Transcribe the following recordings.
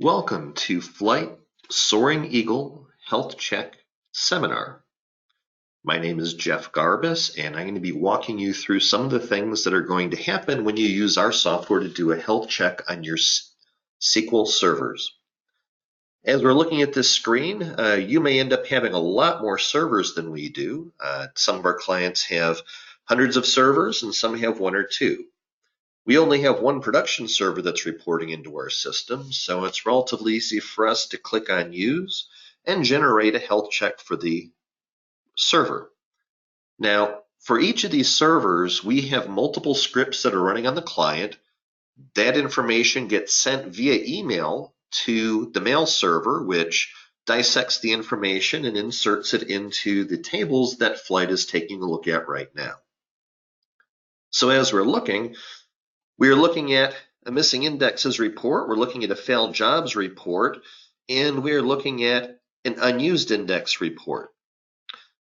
Welcome to Flight Soaring Eagle Health Check Seminar. My name is Jeff Garbus, and I'm going to be walking you through some of the things that are going to happen when you use our software to do a health check on your SQL servers. As we're looking at this screen, you may end up having a lot more servers than we do. Some of our clients have hundreds of servers, and some have one or two. We only have one production server that's reporting into our system, so it's relatively easy for us to click on Use and generate a health check for the server. Now, for each of these servers, we have multiple scripts that are running on the client. That information gets sent via email to the mail server, which dissects the information and inserts it into the tables that Flight is taking a look at right now. So as we're looking at a missing indexes report, we're looking at a failed jobs report, and we're looking at an unused index report.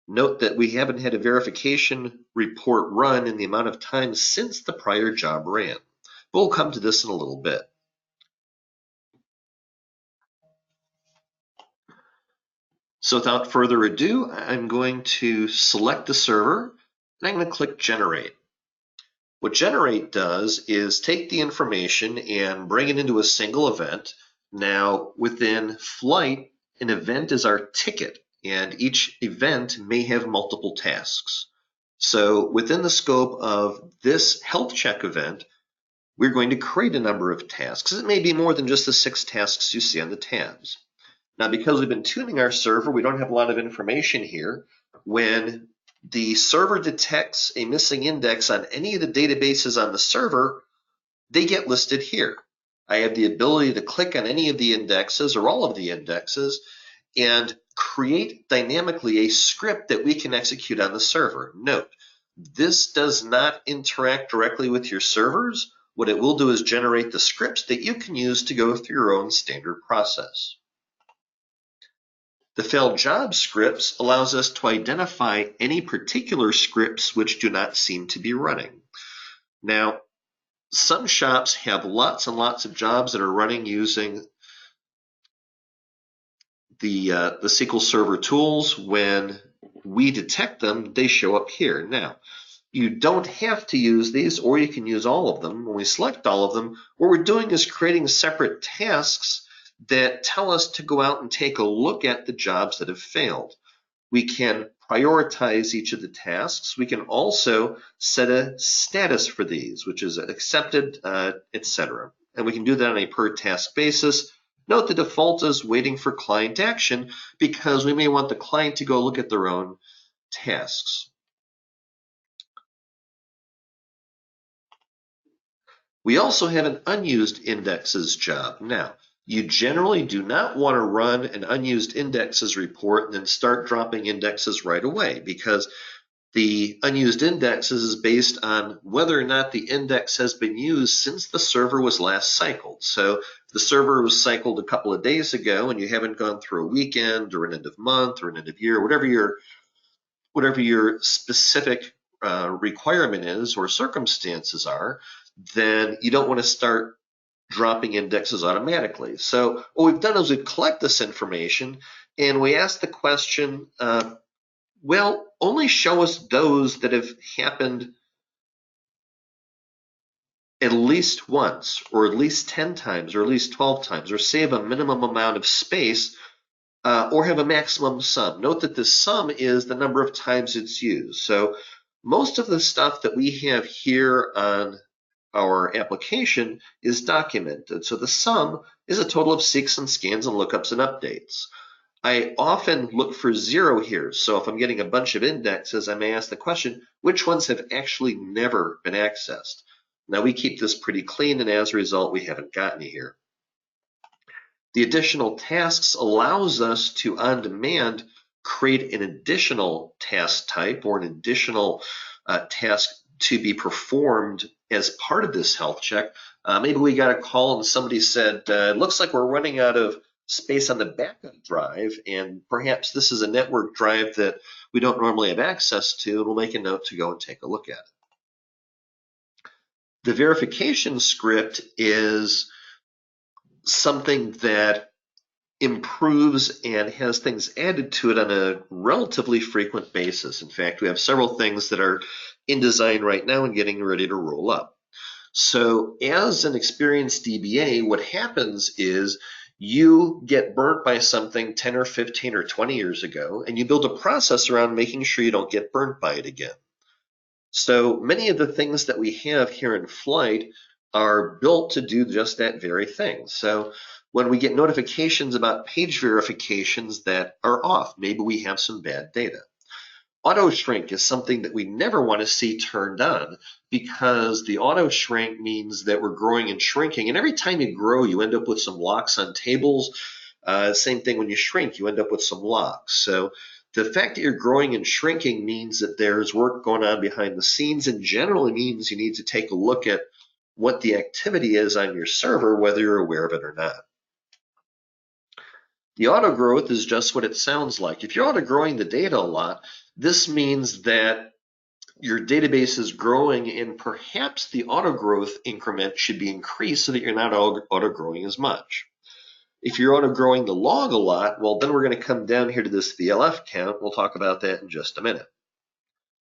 Note that we haven't had a verification report run in the amount of time since the prior job ran. We'll come to this in a little bit. So without further ado, I'm going to select the server, and I'm going to click Generate. What Generate does is take the information and bring it into a single event. Now, within Flight, an event is our ticket, and each event may have multiple tasks. So within the scope of this health check event, we're going to create a number of tasks. It may be more than just the 6 tasks you see on the tabs. Now, because we've been tuning our server, we don't have a lot of information here. When the server detects a missing index on any of the databases on the server, they get listed here. I have the ability to click on any of the indexes or all of the indexes and create dynamically a script that we can execute on the server. Note, this does not interact directly with your servers. What it will do is generate the scripts that you can use to go through your own standard process. The failed job scripts allows us to identify any particular scripts which do not seem to be running. Now, some shops have lots and lots of jobs that are running using the SQL Server tools. When we detect them, they show up here. Now, you don't have to use these, or you can use all of them. When we select all of them, what we're doing is creating separate tasks that tell us to go out and take a look at the jobs that have failed. We can prioritize each of the tasks. We can also set a status for these, which is accepted, etc. And we can do that on a per task basis. Note the default is waiting for client action because we may want the client to go look at their own tasks. We also have an unused indexes job. Now, you generally do not want to run an unused indexes report and then start dropping indexes right away, because the unused indexes is based on whether or not the index has been used since the server was last cycled. So if the server was cycled a couple of days ago and you haven't gone through a weekend or an end of month or an end of year, whatever your specific requirement is or circumstances are, then you don't want to start dropping indexes automatically. So what we've done is we collect this information and we ask the question, well, only show us those that have happened at least once, or at least 10 times, or at least 12 times, or save a minimum amount of space, or have a maximum sum. Note that the sum is the number of times it's used. So most of the stuff that we have here on our application is documented. So the sum is a total of seeks and scans and lookups and updates. I often look for 0 here. So if I'm getting a bunch of indexes, I may ask the question, which ones have actually never been accessed? Now we keep this pretty clean, and as a result, we haven't got any here. The additional tasks allows us to, on demand, create an additional task type or an additional task to be performed as part of this health check. Maybe we got a call and somebody said, it looks like we're running out of space on the backup drive, and perhaps this is a network drive that we don't normally have access to, and we'll make a note to go and take a look at it. The verification script is something that improves and has things added to it on a relatively frequent basis. In fact, we have several things that are in design right now and getting ready to roll up. So as an experienced DBA, what happens is you get burnt by something 10 or 15 or 20 years ago, and you build a process around making sure you don't get burnt by it again. So many of the things that we have here in flight are built to do just that very thing. So when we get notifications about page verifications that are off, maybe we have some bad data. Auto shrink is something that we never want to see turned on, because the auto shrink means that we're growing and shrinking. And every time you grow, you end up with some locks on tables. Same thing when you shrink, you end up with some locks. So the fact that you're growing and shrinking means that there's work going on behind the scenes, and generally means you need to take a look at what the activity is on your server, whether you're aware of it or not. The auto growth is just what it sounds like. If you're auto growing the data a lot, this means that your database is growing, and perhaps the auto growth increment should be increased so that you're not auto growing as much. If you're auto growing the log a lot, well, then we're going to come down here to this VLF count. We'll talk about that in just a minute.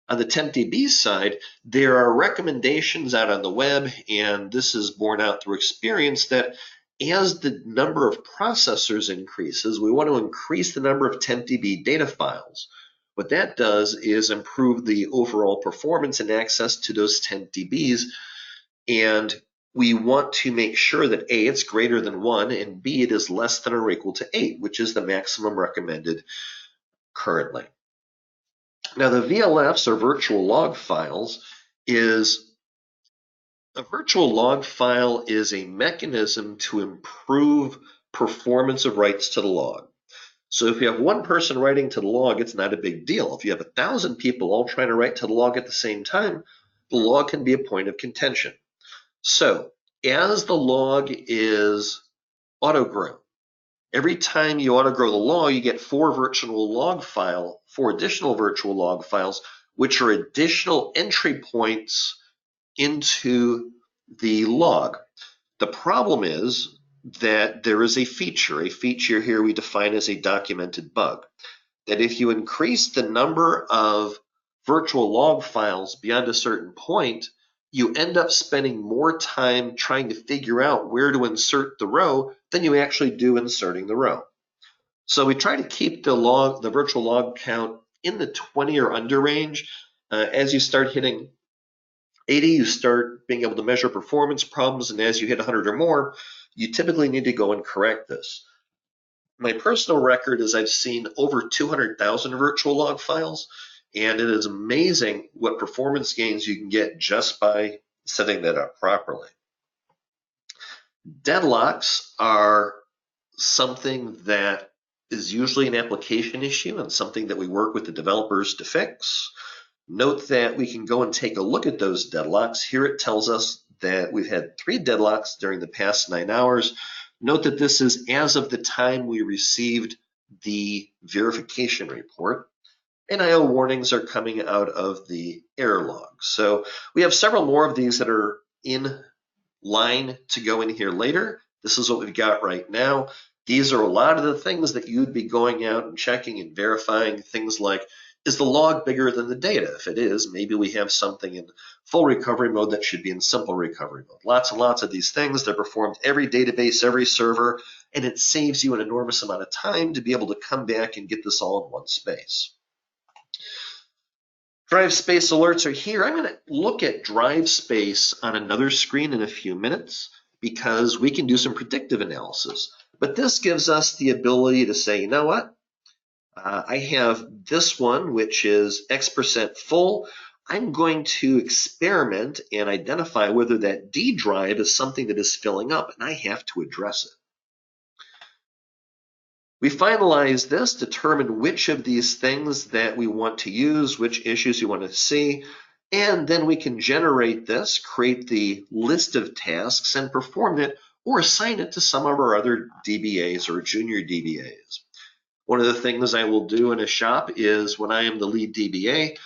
On the TempDB side, there are recommendations out on the web, and this is borne out through experience, that as the number of processors increases, we want to increase the number of TempDB data files. What that does is improve the overall performance and access to those TempDBs, and we want to make sure that A, it's greater than 1, and B, it is less than or equal to 8, which is the maximum recommended currently. Now, the VLFs, or virtual log files, is a virtual log file is a mechanism to improve performance of writes to the log. So if you have one person writing to the log, it's not a big deal. If you have 1,000 people all trying to write to the log at the same time, the log can be a point of contention. So as the log is auto-grown, every time you auto-grow the log, you get four additional virtual log files, which are additional entry points into the log. The problem is that there is a feature here we define as a documented bug, that if you increase the number of virtual log files beyond a certain point, you end up spending more time trying to figure out where to insert the row than you actually do inserting the row. So we try to keep the virtual log count in the 20 or under range. As you start hitting 80, you start being able to measure performance problems, and as you hit 100 or more, you typically need to go and correct this. My personal record is I've seen over 200,000 virtual log files, and it is amazing what performance gains you can get just by setting that up properly. Deadlocks are something that is usually an application issue and something that we work with the developers to fix. Note that we can go and take a look at those deadlocks. Here it tells us that we've had 3 deadlocks during the past 9 hours. Note that this is as of the time we received the verification report, and IO warnings are coming out of the error log. So we have several more of these that are in line to go in here later. This is what we've got right now. These are a lot of the things that you'd be going out and checking and verifying. Things like, is the log bigger than the data? If it is, maybe we have something in full recovery mode that should be in simple recovery mode. Lots and lots of these things. They're performed every database, every server, and it saves you an enormous amount of time to be able to come back and get this all in one space. Drive space alerts are here. I'm going to look at drive space on another screen in a few minutes because we can do some predictive analysis. But this gives us the ability to say, you know what? I have this one, which is X% full. I'm going to experiment and identify whether that D drive is something that is filling up, and I have to address it. We finalize this, determine which of these things that we want to use, which issues you want to see, and then we can generate this, create the list of tasks, and perform it or assign it to some of our other DBAs or junior DBAs. One of the things I will do in a shop is when I am the lead DBA,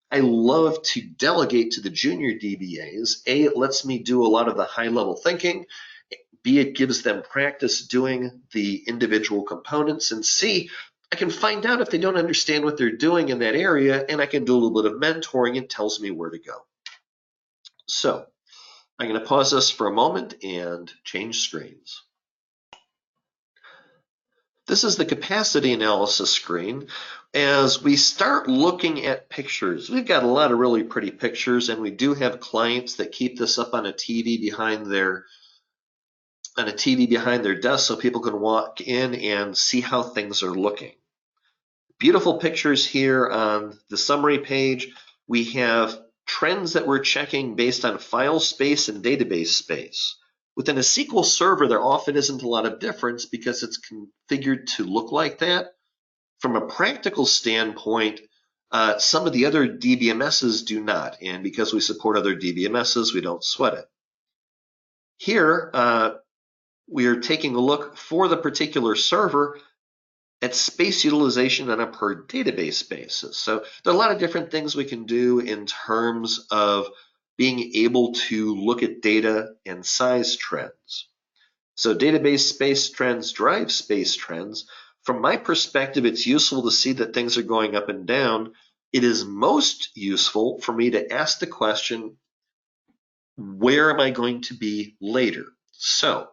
I love to delegate to the junior DBAs. A, it lets me do a lot of the high-level thinking. B, it gives them practice doing the individual components, and C, I can find out if they don't understand what they're doing in that area, and I can do a little bit of mentoring. It tells me where to go. So I'm going to pause this for a moment and change screens. This is the capacity analysis screen. As we start looking at pictures, we've got a lot of really pretty pictures, and we do have clients that keep this up on a TV behind their desk so people can walk in and see how things are looking. Beautiful pictures here on the summary page. We have trends that we're checking based on file space and database space. Within a SQL server, there often isn't a lot of difference because it's configured to look like that. From a practical standpoint, some of the other DBMSs do not, and because we support other DBMSs, we don't sweat it. Here, we are taking a look for the particular server at space utilization on a per database basis. So there are a lot of different things we can do in terms of being able to look at data and size trends. So database space trends drive space trends. From my perspective, it's useful to see that things are going up and down. It is most useful for me to ask the question, where am I going to be later? So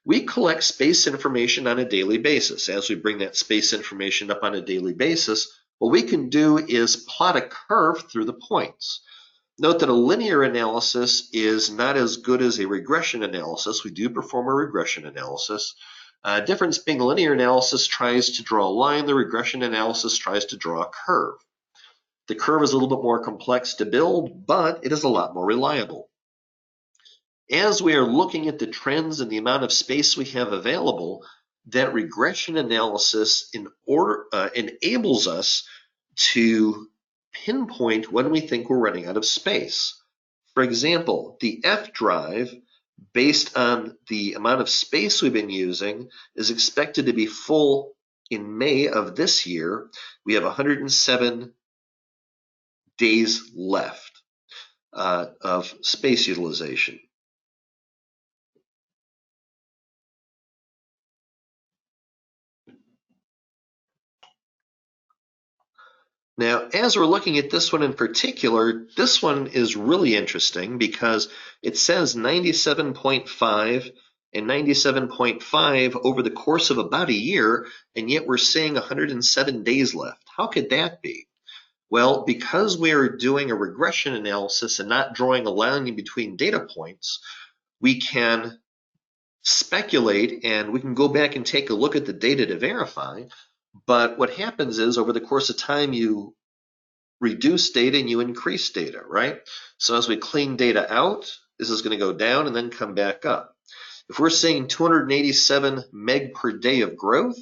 we collect space information on a daily basis. As we bring that space information up on a daily basis, what we can do is plot a curve through the points. Note that a linear analysis is not as good as a regression analysis. We do perform a regression analysis. Difference being linear analysis tries to draw a line, the regression analysis tries to draw a curve. The curve is a little bit more complex to build, but it is a lot more reliable. As we are looking at the trends and the amount of space we have available, that regression analysis enables us to pinpoint when we think we're running out of space. For example, the F drive, based on the amount of space we've been using, is expected to be full in May of this year. We have 107 days left of space utilization. Now, as we're looking at this one in particular, this one is really interesting because it says 97.5 and 97.5 over the course of about a year, and yet we're seeing 107 days left. How could that be? Well, because we are doing a regression analysis and not drawing a line in between data points, we can speculate and we can go back and take a look at the data to verify. But what happens is over the course of time, you reduce data and you increase data, right? So as we clean data out, this is going to go down and then come back up. If we're seeing 287 meg per day of growth,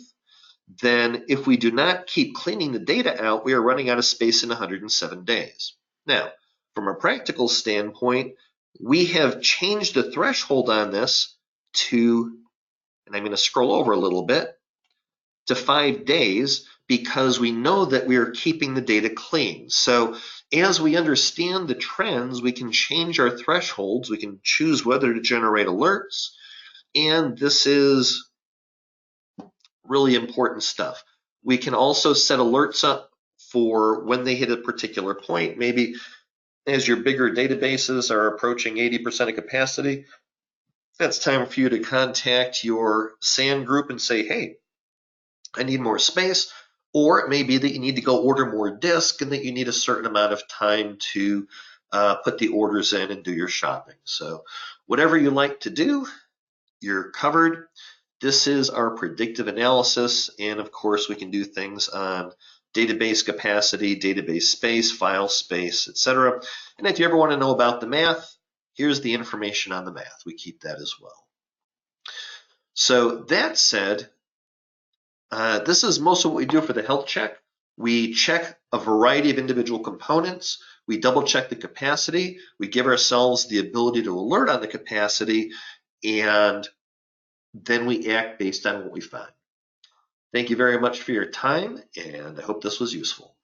then if we do not keep cleaning the data out, we are running out of space in 107 days. Now, from a practical standpoint, we have changed the threshold on this to, and I'm going to scroll over a little bit, to 5 days because we know that we are keeping the data clean. So as we understand the trends, we can change our thresholds. We can choose whether to generate alerts. And this is really important stuff. We can also set alerts up for when they hit a particular point. Maybe as your bigger databases are approaching 80% of capacity, that's time for you to contact your SAN group and say, hey, I need more space. Or it may be that you need to go order more disk and that you need a certain amount of time to put the orders in and do your shopping. So whatever you like to do, you're covered. This is our predictive analysis. And of course, we can do things on database capacity, database space, file space, etc. And if you ever want to know about the math, here's the information on the math. We keep that as well. So that said, this is most of what we do for the health check. We check a variety of individual components. We double check the capacity. We give ourselves the ability to alert on the capacity, and then we act based on what we find. Thank you very much for your time, and I hope this was useful.